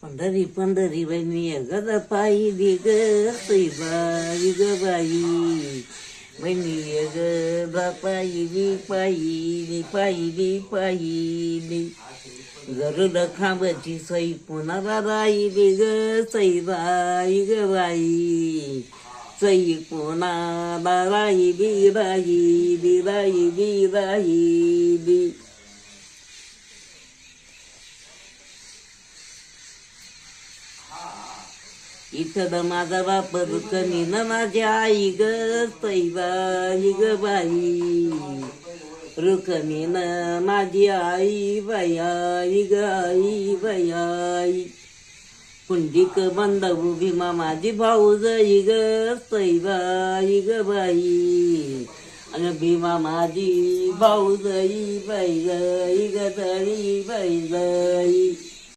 पंढरी पंढरी बहिणी गद पायी ग बाई ग बाई बहिणी ग पायी पायी गरुड खांबाची सई पुन्हा राहिली ग बाई ग बाई सई पुन्हा राहिली इथं माझा वापर कमी न माझी आई ग बाई ग बाई रुकमी न माझी आई बाई ग आई पुंडिक बंधू भीमा माझी भाऊजई ग बाई ग बाई आणि भीमा माझी भाऊजई बाई ग बाई